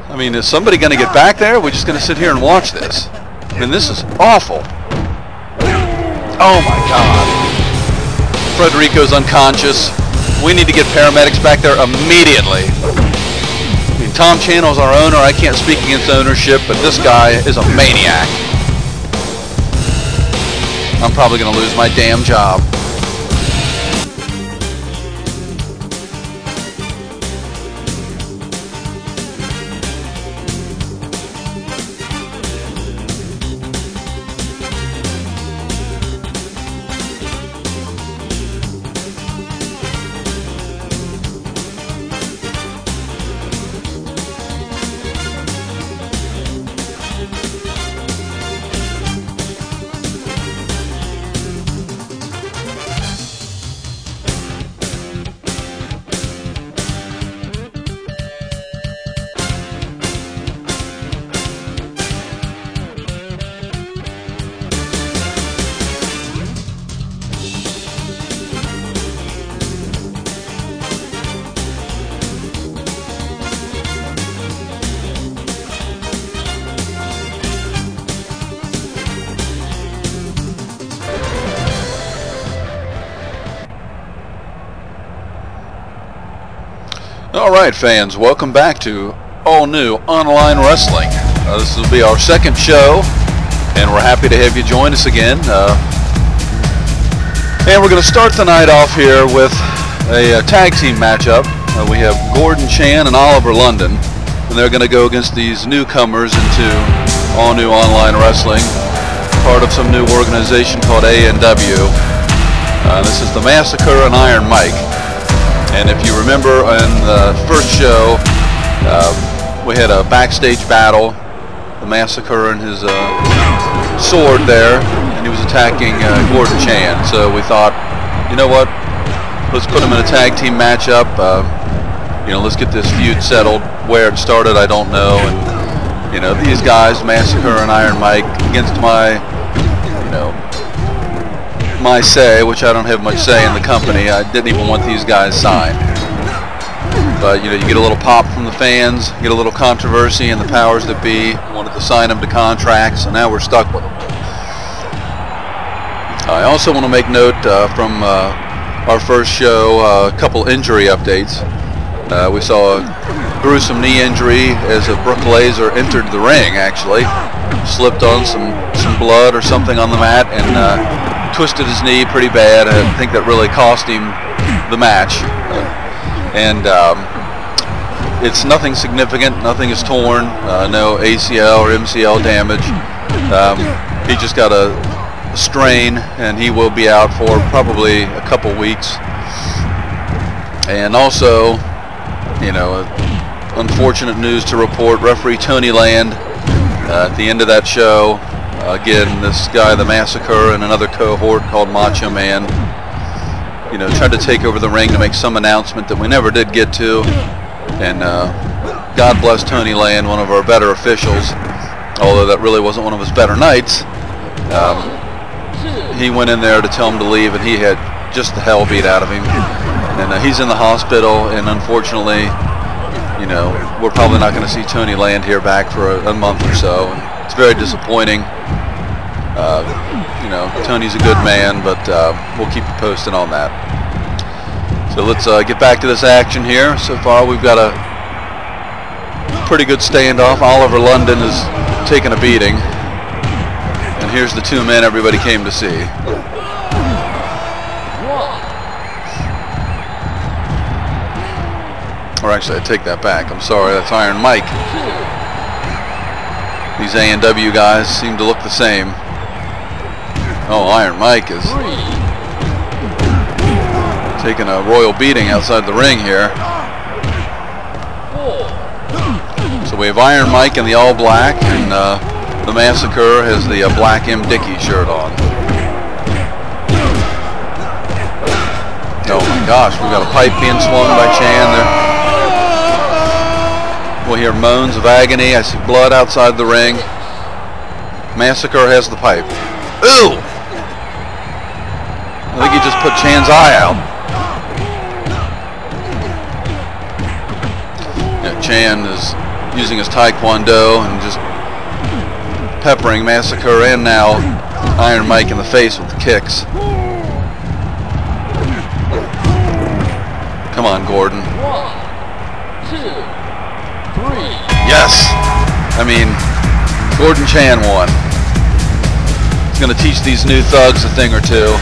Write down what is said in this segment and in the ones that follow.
I mean, is somebody going to get back there? Or are we just going to sit here and watch this? I mean, this is awful. Oh my God. Frederico's unconscious. We need to get paramedics back there immediately. I mean, Tom Channel is our owner. I can't speak against ownership, but this guy is a maniac. I'm probably going to lose my damn job. Alright fans, welcome back to all new online wrestling. This will be our second show, and we're happy to have you join us again. And we're going to start the night off here with a tag team matchup. We have Gordan, Shan, and Oliver London, and they're going to go against these newcomers into all new online wrestling, part of some new organization called ANOW. This is the Massacrer and Iron Mike. And if you remember in the first show, we had a backstage battle, the Massacre and his sword there, and he was attacking Gordan Shan. So we thought, you know what, let's put him in a tag team matchup. You know, let's get this feud settled. Where it started, I don't know. And you know, these guys, Massacre and Iron Mike, against my, you know, my say, which I don't have much say in the company. I didn't even want these guys signed. But you know, you get a little pop from the fans, get a little controversy, and the powers that be wanted to sign them to contracts, and now we're stuck with them. I also want to make note from our first show, a couple injury updates. We saw a gruesome knee injury as a Brook Laser entered the ring, actually. Slipped on some blood or something on the mat, and twisted his knee pretty bad. I think that really cost him the match. And it's nothing significant, nothing is torn, no ACL or MCL damage. He just got a strain, and he will be out for probably a couple weeks. And also, you know, unfortunate news to report, referee Tony Land, at the end of that show, again, this guy, the Massacre, and another cohort called Macho Man, you know, tried to take over the ring to make some announcement that we never did get to. And God bless Tony Land, one of our better officials, although that really wasn't one of his better nights. He went in there to tell him to leave, and he had just the hell beat out of him. And he's in the hospital, and unfortunately, you know, we're probably not going to see Tony Land here back for a month or so. It's very disappointing. You know, Tony's a good man, but we'll keep you posted on that. So let's get back to this action here. So far we've got a pretty good standoff. Oliver London is taking a beating. And here's the two men everybody came to see. Or actually, I take that back. I'm sorry, that's Iron Mike. These A&W guys seem to look the same. Oh, Iron Mike is taking a royal beating outside the ring here. So we have Iron Mike in the all black, and the Massacre has the black MDickie shirt on. Oh my gosh, we've got a pipe being swung by Shan there. We'll hear moans of agony. I see blood outside the ring. Massacre has the pipe. Ooh! I think he just put Shan's eye out. Yeah, Shan is, using his taekwondo and just peppering Massacrer and now Iron Mike in the face with kicks. Come on, Gordan. 1, 2, 3. Yes! I mean, Gordan Shan won. He's going to teach these new thugs a thing or two.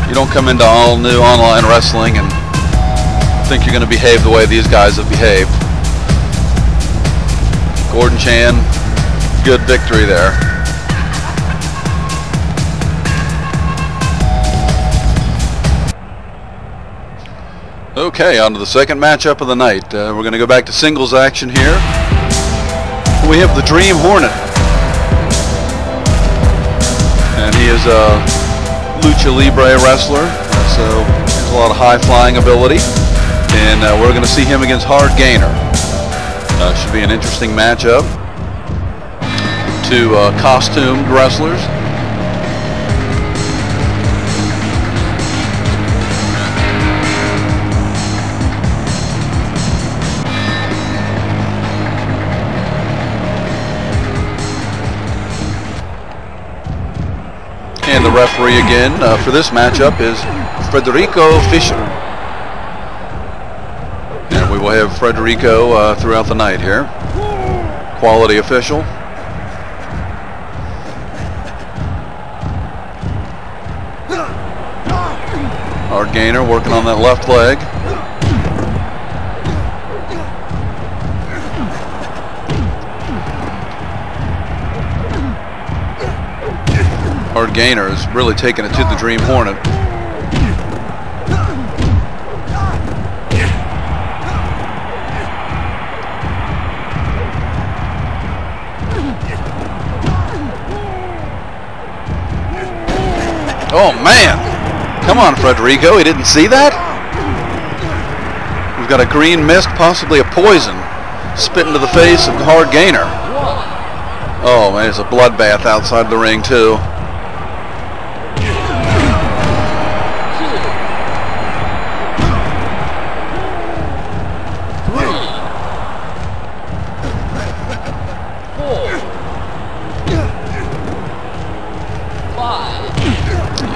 You don't come into all new online wrestling and think you're going to behave the way these guys have behaved. Gordan Shan, good victory there. Okay, on to the second matchup of the night. We're going to go back to singles action here. We have the Dream Hornet. And he is a Lucha Libre wrestler, so he has a lot of high-flying ability. And we're going to see him against Hard Gainer. Should be an interesting matchup. Two costumed wrestlers. And the referee again for this matchup is Frederico Fisher. And we will have Frederico throughout the night here. Quality official. Hard Gainer working on that left leg. Hard Gainer is really taking it to the Dream Hornet. Oh man! Come on, Frederico, he didn't see that? We've got a green mist, possibly a poison, spit into the face of Hard Gainer. Oh man, there's a bloodbath outside the ring too.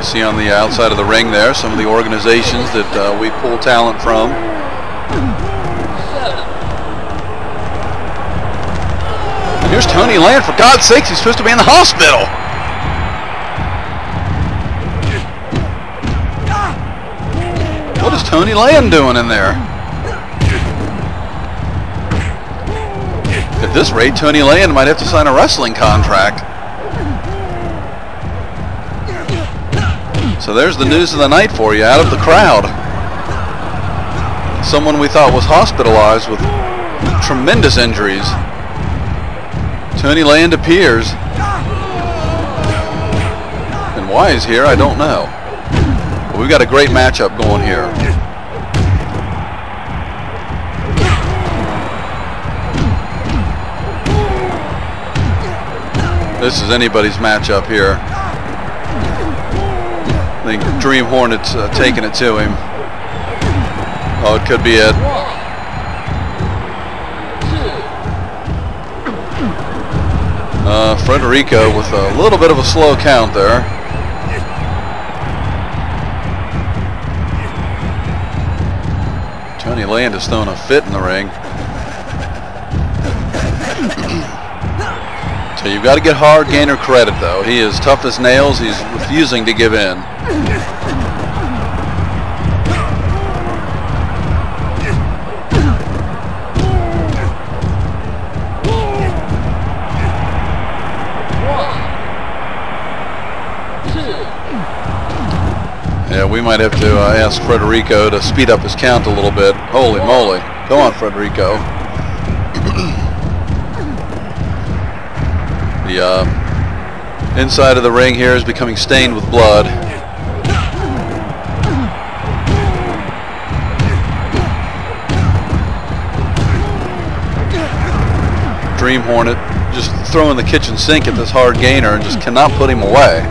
See on the outside of the ring there some of the organizations that we pull talent from. And here's Tony Land. For God's sakes, he's supposed to be in the hospital. What is Tony Land doing in there? At this rate, Tony Land might have to sign a wrestling contract. So there's the news of the night for you out of the crowd. Someone we thought was hospitalized with tremendous injuries. Tony Land appears. And why he's here, I don't know. But we've got a great matchup going here. This is anybody's matchup here. I think Dream Hornet's taking it to him. Oh, it could be it. 1, 2. Frederico with a little bit of a slow count there. Tony Land is throwing a fit in the ring. So you've got to get Hard Gainer credit though. He is tough as nails. He's refusing to give in. Yeah, we might have to ask Frederico to speed up his count a little bit. Holy moly. Go on, Frederico. The inside of the ring here is becoming stained with blood. Dream Hornet just throwing the kitchen sink at this Hard Gainer and just cannot put him away.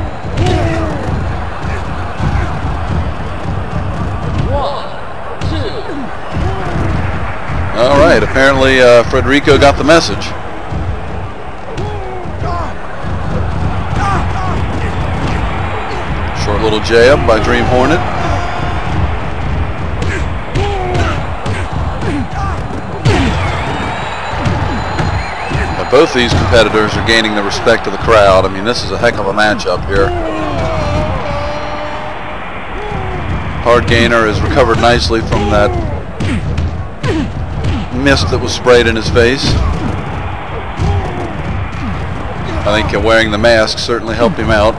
All right. right, apparently Frederico got the message. Short little jab by Dream Hornet. Now, both these competitors are gaining the respect of the crowd. I mean, this is a heck of a matchup here. Hard Gainer has recovered nicely from that mist that was sprayed in his face. I think wearing the mask certainly helped him out.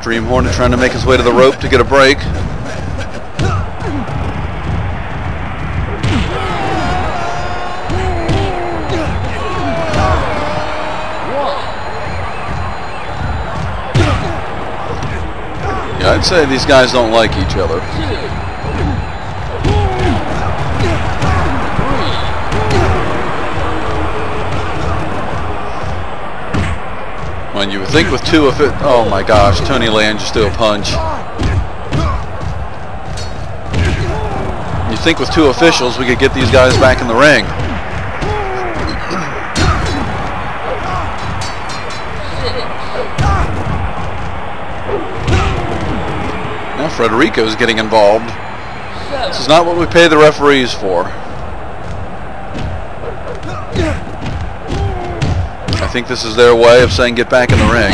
Dream Hornet trying to make his way to the rope to get a break. Yeah, I'd say these guys don't like each other. When you would think with two of it, oh my gosh, Tony Land just threw a punch. You think with two officials we could get these guys back in the ring. Now Frederico's getting involved. This is not what we pay the referees for. I think this is their way of saying get back in the ring.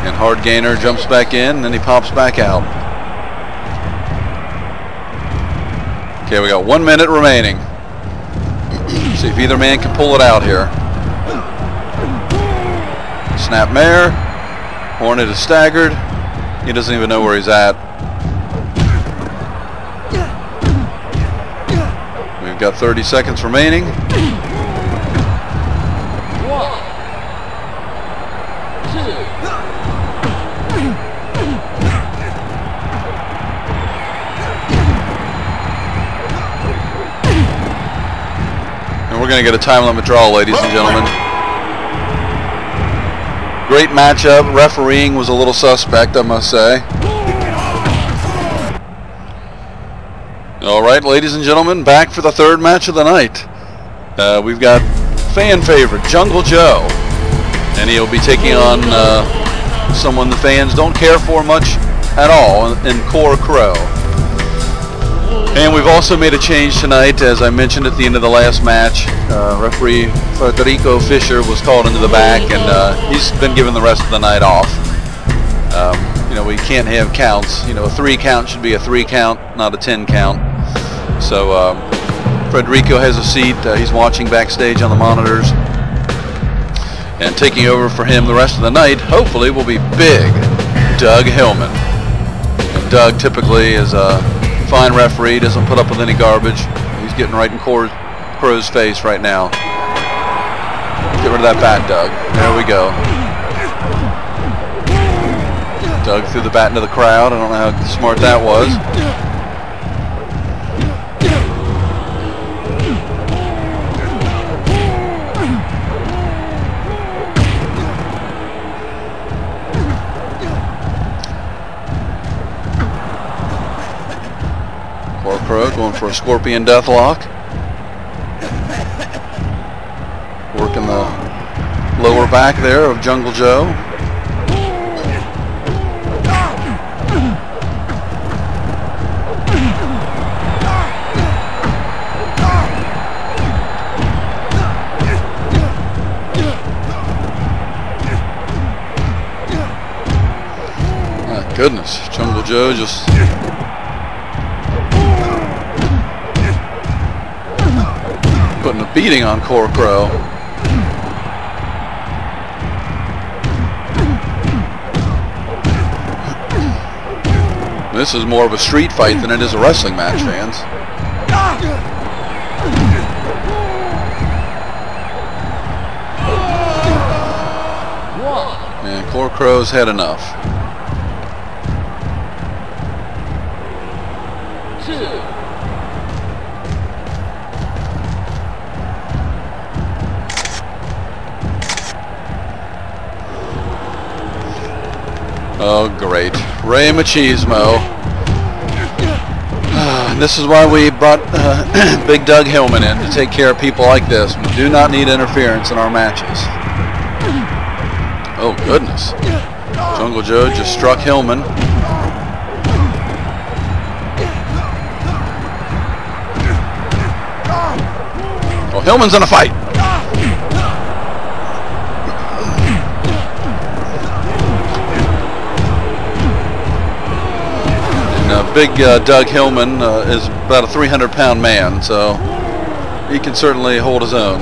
And Hard Gainer jumps back in, and then he pops back out. Okay, we got 1 minute remaining. See if either man can pull it out here. Snap mare. Hornet is staggered. He doesn't even know where he's at. We've got 30 seconds remaining. 2. And we're going to get a time limit draw, ladies and gentlemen. Great matchup. Refereeing was a little suspect, I must say. All right, ladies and gentlemen, back for the third match of the night. We've got fan favorite Jungle Joe, and he'll be taking on someone the fans don't care for much at all in Core Crow. And we've also made a change tonight, as I mentioned at the end of the last match. Referee Frederico Fisher was called into the back, and he's been given the rest of the night off. You know, we can't have counts. You know, a 3 count should be a 3 count, not a 10 count. So Frederico has a seat. He's watching backstage on the monitors. And taking over for him the rest of the night, hopefully, will be Big Doug Hillman. And Doug typically is a fine referee, doesn't put up with any garbage. He's getting right in Crow's face right now. Get rid of that bat, Doug. There we go. Doug threw the bat into the crowd. I don't know how smart that was. Crow going for a scorpion deathlock. Working the lower back there of Jungle Joe. My goodness, Jungle Joe just putting a beating on Core Crow. This is more of a street fight than it is a wrestling match, fans. And Core Crow's had enough. 2. Oh, great. Ray Machismo. This is why we brought Big Doug Hillman in, to take care of people like this. We do not need interference in our matches. Oh goodness. Jungle Joe just struck Hillman. Oh, Hillman's in a fight. And Big Doug Hillman is about a 300-pound man, so he can certainly hold his own.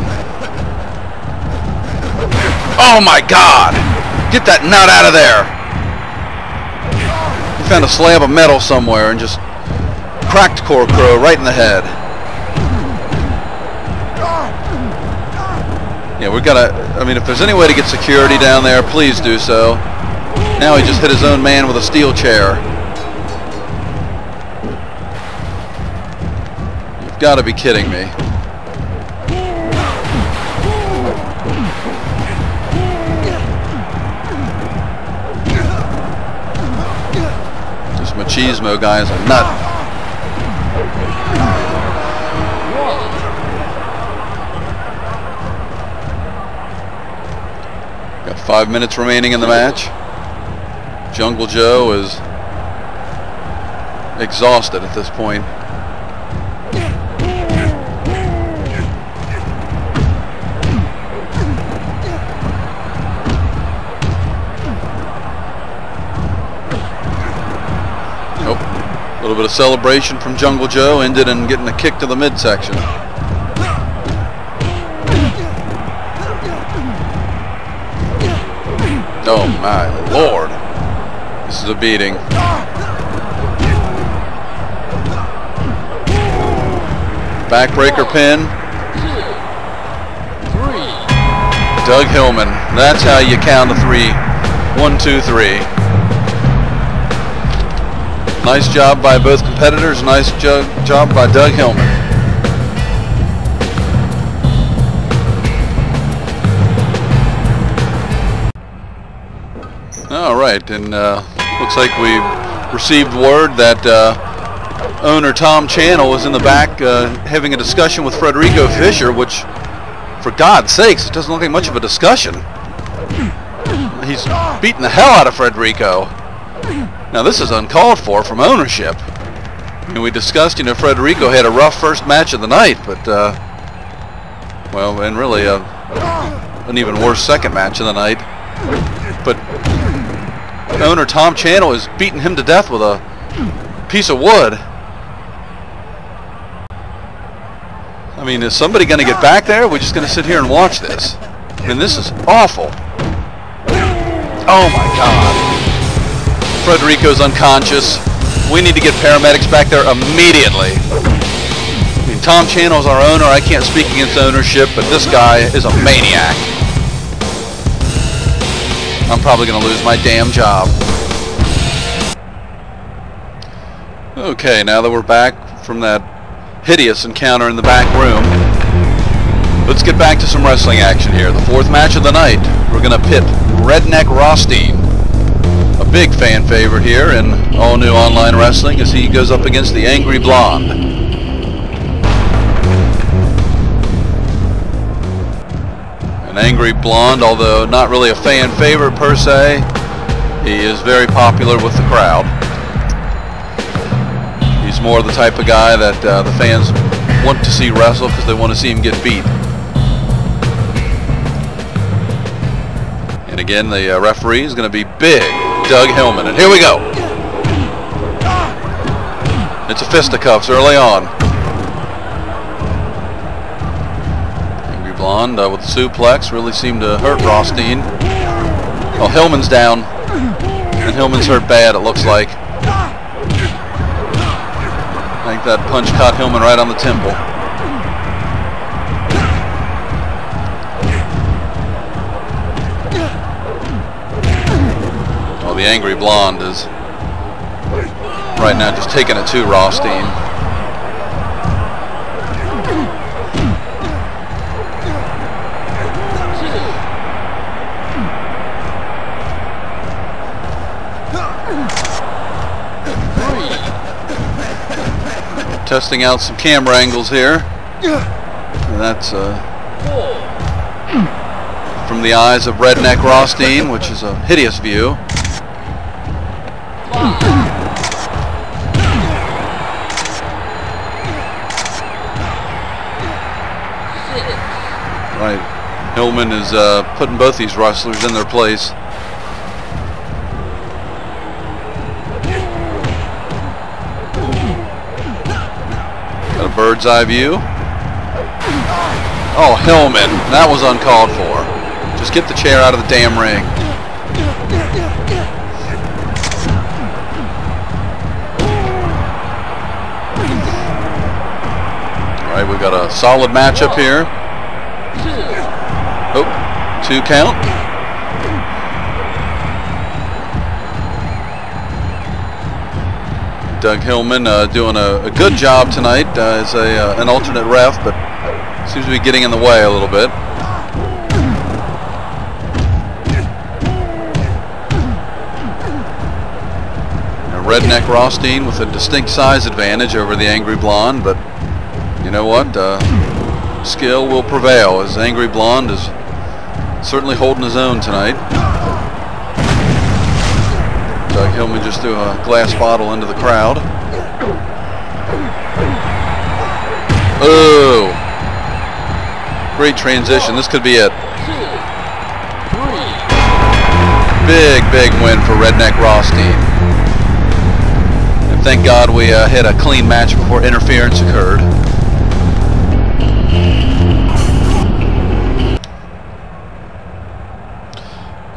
Oh my God! Get that nut out of there! He found a slab of metal somewhere and just cracked Crow right in the head. Yeah, we've got to, I mean, if there's any way to get security down there, please do so. Now he just hit his own man with a steel chair. You've got to be kidding me. This Machismo guy is a nut. Got 5 minutes remaining in the match. Jungle Joe is exhausted at this point. Nope. A little bit of celebration from Jungle Joe ended in getting a kick to the midsection. Oh my Lord. This is a beating. Backbreaker pin. 2, 3. Doug Hillman. That's how you count to 3. 1, 2, 3. Nice job by both competitors. Nice job by Doug Hillman. All right, and looks like we received word that owner Tom Channel is in the back having a discussion with Frederico Fisher, which, for God's sakes, it doesn't look like much of a discussion. He's beating the hell out of Frederico. Now this is uncalled for from ownership. I mean, we discussed, you know, Frederico had a rough first match of the night, but well, and really an even worse second match of the night. But owner Tom Channel is beating him to death with a piece of wood. I mean, is somebody going to get back there? Or are we just going to sit here and watch this? I mean, this is awful. Oh my God. Frederico's unconscious. We need to get paramedics back there immediately. I mean, Tom Channel's our owner. I can't speak against ownership, but this guy is a maniac. I'm probably going to lose my damn job. Okay, now that we're back from that hideous encounter in the back room, let's get back to some wrestling action here. The fourth match of the night, we're going to pit Redneck Rothstein, a big fan favorite here in all new online wrestling, as he goes up against the Angry Blonde. An Angry Blonde, although not really a fan favorite per se, he is very popular with the crowd. He's more the type of guy that the fans want to see wrestle because they want to see him get beat. And again, the referee is going to be Big Doug Hillman. And here we go. It's a fisticuffs early on. Blonde with the suplex really seemed to hurt Rothstein. Oh, Hillman's down, and Hillman's hurt bad, it looks like. I think that punch caught Hillman right on the temple. Oh, the Angry Blonde is right now just taking it to Rothstein. Testing out some camera angles here. And that's from the eyes of Redneck Rothstein, which is a hideous view. Right, Hillman is putting both these wrestlers in their place. Got a bird's eye view. Oh, Hillman, that was uncalled for. Just get the chair out of the damn ring. All right, we've got a solid matchup here. Oh, 2 count. Doug Hillman doing a good job tonight as an alternate ref, but seems to be getting in the way a little bit. Now, Redneck Rothstein with a distinct size advantage over the Angry Blonde, but you know what? Skill will prevail as Angry Blonde is certainly holding his own tonight. Doug Hillman just threw a glass bottle into the crowd. Oh! Great transition. This could be it. Big, big win for Redneck Rothstein. And thank God we hit a clean match before interference occurred.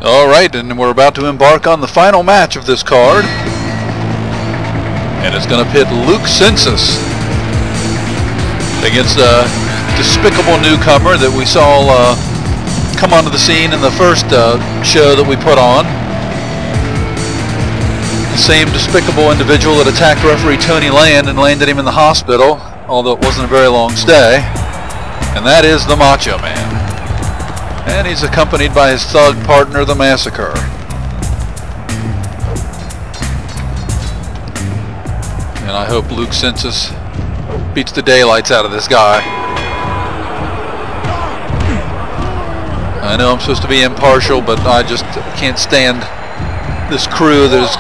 Alright, and we're about to embark on the final match of this card. And it's going to pit Luke Census against a despicable newcomer that we saw come onto the scene in the first show that we put on. The same despicable individual that attacked referee Tony Land and landed him in the hospital, although it wasn't a very long stay. And that is the Macho Man. And he's accompanied by his thug partner, the Massacrer. And I hope Luke Census beats the daylights out of this guy. I know I'm supposed to be impartial, but I just can't stand this crew that has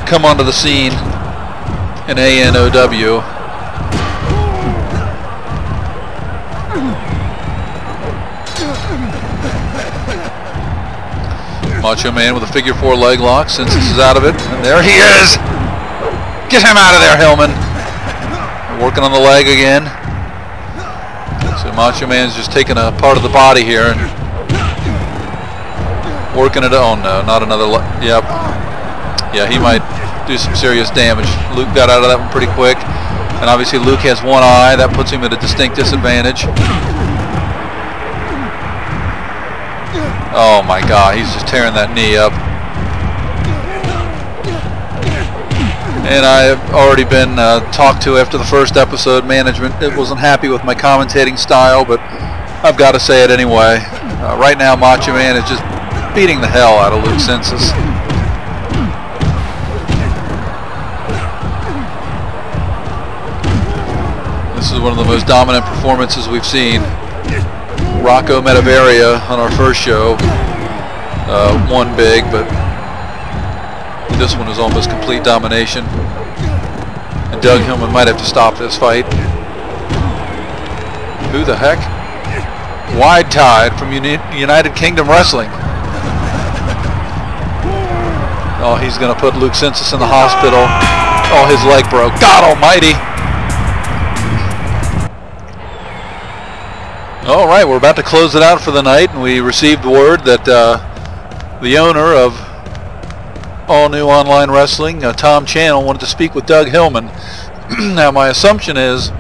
come onto the scene in ANOW. Macho Man with a figure 4 leg lock. Census is out of it, and there he is! Get him out of there, Hillman! Working on the leg again. So Macho Man's just taking a part of the body here and working it. Oh no, not another leg. Yep. Yeah, he might do some serious damage. Luke got out of that one pretty quick. And obviously Luke has one eye. That puts him at a distinct disadvantage. Oh my God, he's just tearing that knee up. And I have already been talked to after the first episode. Management wasn't happy with my commentating style, but I've got to say it anyway. Right now, Macho Man is just beating the hell out of Luke Census. This is one of the most dominant performances we've seen. Rocco Metaveria on our first show won big, but this one is almost complete domination. And Doug Hillman might have to stop this fight. Who the heck? Wide Tide from United Kingdom Wrestling. Oh, he's going to put Luke Census in the hospital. Oh, his leg broke. God almighty. All right, we're about to close it out for the night, and we received word that the owner of All New Online Wrestling, Tom Channel, wanted to speak with Doug Hillman. Now, my assumption is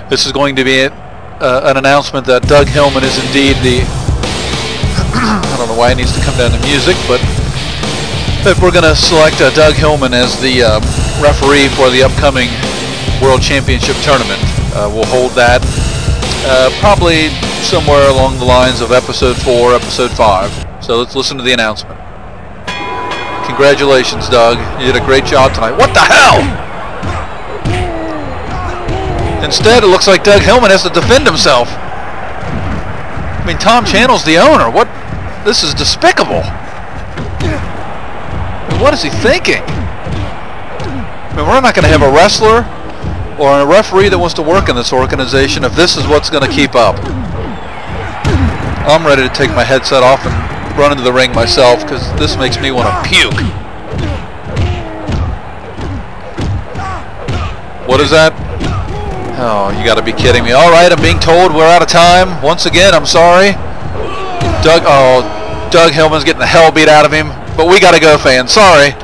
this is going to be an announcement that Doug Hillman is indeed the I don't know why it needs to come down to music, but if we're going to select Doug Hillman as the referee for the upcoming World Championship Tournament. We'll hold that probably somewhere along the lines of episode 4, episode 5. So let's listen to the announcement. Congratulations, Doug. You did a great job tonight. What the hell? Instead, it looks like Doug Hillman has to defend himself. I mean, Tom Channel's the owner. What? This is despicable. I mean, what is he thinking? I mean, we're not going to have a wrestler or a referee that wants to work in this organization if this is what's going to keep up. I'm ready to take my headset off and run into the ring myself because this makes me want to puke. What is that? Oh, you got to be kidding me. All right, I'm being told we're out of time. Once again, I'm sorry. Doug Hillman's getting the hell beat out of him. But we got to go, fans. Sorry.